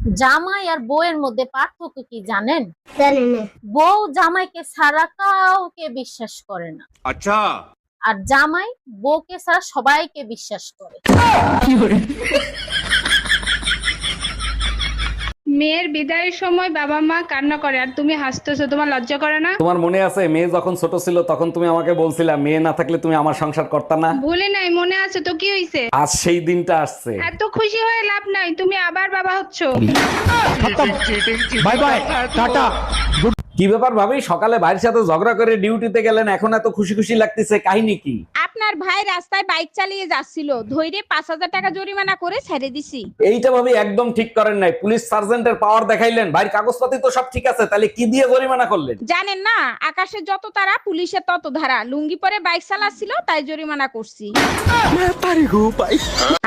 জামাই আর বউয়ের মধ্যে পার্থক্য কি জানেন? জানি না। বউ জামাইকে ছাড়া কাউকে বিশ্বাস করে না, अच्छा। আর জামাই বউকে ছাড়া সবাইকে বিশ্বাস করে। মেয়ের বিদায়ের সময় বাবা মা কান্না করে আর তুমি হাসতেছো, তোমার লজ্জা করে না? তোমার মনে আছে মেয়ে যখন ছোট ছিল তখন তুমি আমাকে বলছিলা মেয়ে না থাকলে তুমি আমার সংসার করতা না? ভুলে নাই, মনে আছে তো, কি হইছে? আজ সেই দিনটা আসছে। এত খুশি হয়ে লাভ নাই, তুমি আবার বাবা হচ্ছো। Bye bye, tata. কি ব্যাপার ভাবি, সকালে ভাইয়ের সাথে ঝগড়া করে ডিউটিতে গেলেন, এখন এত খুশি খুশি লাগতেছে, কাহিনী কি? আপনার ভাই রাস্তায় বাইক চালিয়ে যাচ্ছিল, ধৈর্য 5,000 টাকা জরিমানা করে ছেড়ে দিছি। এইটা ভাবি একদম ঠিক করেন নাই, পুলিশ সার্জেন্টের পাওয়ার দেখাইলেন, ভাইয়ের কাগজপাতি তো সব ঠিক আছে, তাহলে কি দিয়ে জরিমানা করলেন? জানেন না, আকাশে যত তারা পুলিশের তত ধারা, লুঙ্গি পরে বাইক চালাচ্ছিল তাই জরিমানা করছি।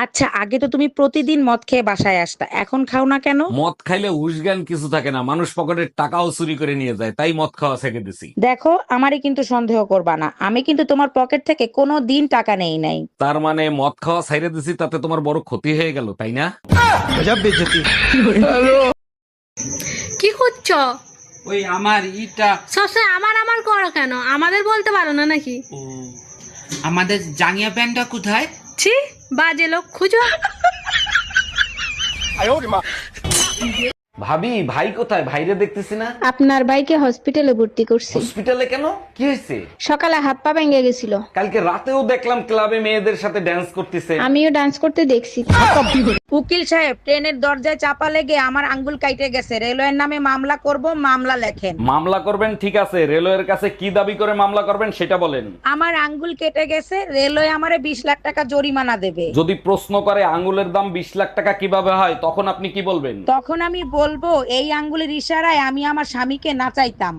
আচ্ছা, আগে তো তুমি প্রতিদিন মদ খেয়ে বাসায় আসতা, এখন খাও না কেন? মদ খাইলে উসজ্ঞান কিছু থাকে না, মানুষ পকেটের টাকাও চুরি করে নিয়ে যায়, তাই মদ খাওয়া ছেড়ে দিছি। দেখো, আমারই কিন্তু সন্দেহ করবা না, আমি কিন্তু তোমার পকেট থেকে কোনো দিন টাকা নেই নাই। তার মানে মদ খাওয়া ছাইরে দিছি, তাতে তোমার বড় ক্ষতি হয়ে গেল, তাই না? গজব বেইজ্জতি। কি করছো? ওই আমার ইটা সবসময় আমার আমার করো কেন? আমাদের বলতে পারো না নাকি? ও আমাদের জাঙ্গিয়া প্যান্টটা কোথায়? ছি, বাজে লোক খুঁজো। ভাবি, ভাই কোথায়? ভাইরে দেখতেছি না। আপনার ভাইকে হসপিটালে ভর্তি করছি। হসপিটালে কেন, কি হয়েছে? সকালে হাত পা ভেঙে গেছিল। কালকে রাতেও দেখলাম ক্লাবে মেয়েদের সাথে ড্যান্স করতেছে। আমিও ডান্স করতে দেখছি। উকিল সাহেব, ট্রেনের দরজায় চাপা লেগে আমার আঙ্গুল কাইটে গেছে, রেলওয়ের নামে মামলা করব, মামলা লেখেন। মামলা করবেন ঠিক আছে, রেলওয়ের কাছে কি দাবি করে মামলা করবেন সেটা বলেন। আমার আঙ্গুল কেটে গেছে, রেলওয়ে আমারে 20 লাখ টাকা জরিমানা দেবে। যদি প্রশ্ন করে আঙ্গুলের দাম 20 লাখ টাকা কিভাবে হয়, তখন আপনি কি বলবেন? তখন আমি বলবো, এই আঙ্গুলের ইশারায় আমি আমার স্বামীকে নাচাইতাম।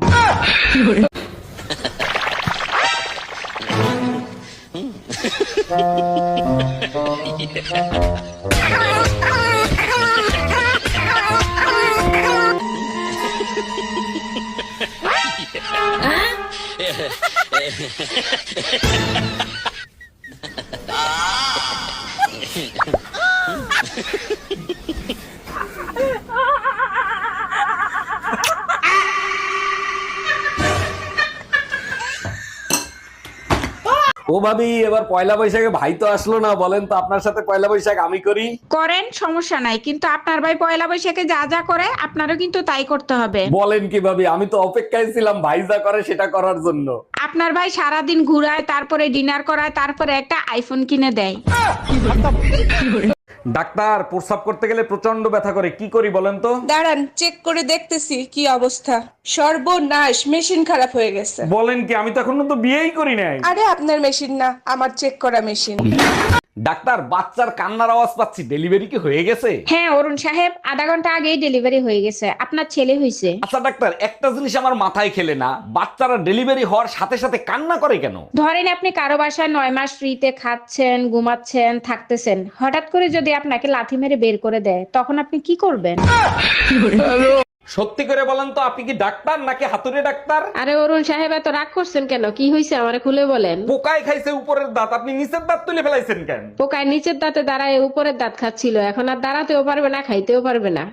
ও ভাবি, এবার পয়লা বৈশাখে ভাই তো আসলো না, বলেন তো আপনার সাথে পয়লা বৈশাখ আমি করি? করেন, সমস্যা নাই, কিন্তু আপনার ভাই পয়লা বৈশাখে যা যা করে আপনারও কিন্তু তাই করতে হবে। বলেন কি ভাবি, আমি তো অপেক্ষায় ছিলাম ভাই যা করে সেটা করার জন্য। আপনার ভাই সারাদিন ঘুরায়, তারপরে ডিনার করায়, তারপরে একটা আইফোন কিনে দেয়। ডাক্তার, প্রস্রাব করতে গেলে প্রচন্ড ব্যথা করে, কি করি বলেন তো? দাঁড়ান, চেক করে দেখতেছি কি অবস্থা। সর্বনাশ, মেশিন খারাপ হয়ে গেছে। বলেন কি, আমি তো এখনো তো বিয়েই করি নাই। আরে আপনার মেশিন না, আমার চেক করা মেশিন। ডাক্তার, বাচ্চার কান্নার আওয়াজ পাচ্ছি, ডেলিভারি কি হয়ে গেছে? হ্যাঁ অরুণ সাহেব, আধা ঘন্টা আগেই ডেলিভারি হয়ে গেছে, আপনার ছেলে হয়েছে। আচ্ছা ডাক্তার, একটা জিনিস আমার মাথায় খেলে না, বাচ্চারা ডেলিভারি হওয়ার সাথে সাথে কান্না করে কেন? ধরেন আপনি কারো বাসায় 9 মাস ফ্রিতে খাচ্ছেন, ঘুমাচ্ছেন, থাকতেছেন, হঠাৎ করে যদি আপনাকে লাথি মেরে বের করে দেয়, তখন আপনি কি করবেন? সত্যি করে বলেন তো, আপনি কি ডাক্তার নাকি হাতুড়ে ডাক্তার? আরে অরুণ সাহেব, এত রাগ করছেন কেন? কি হয়েছে আমারে খুলে বলেন। পোকায় খাইছে উপরের দাঁত, আপনি নিচের দাঁত তুলে ফেলাইছেন কেন? পোকায় নিচের দাঁতে দাঁড়ায় উপরের দাঁত খাচ্ছিল, এখন আর দাঁড়াতেও পারবে না, খাইতেও পারবে না।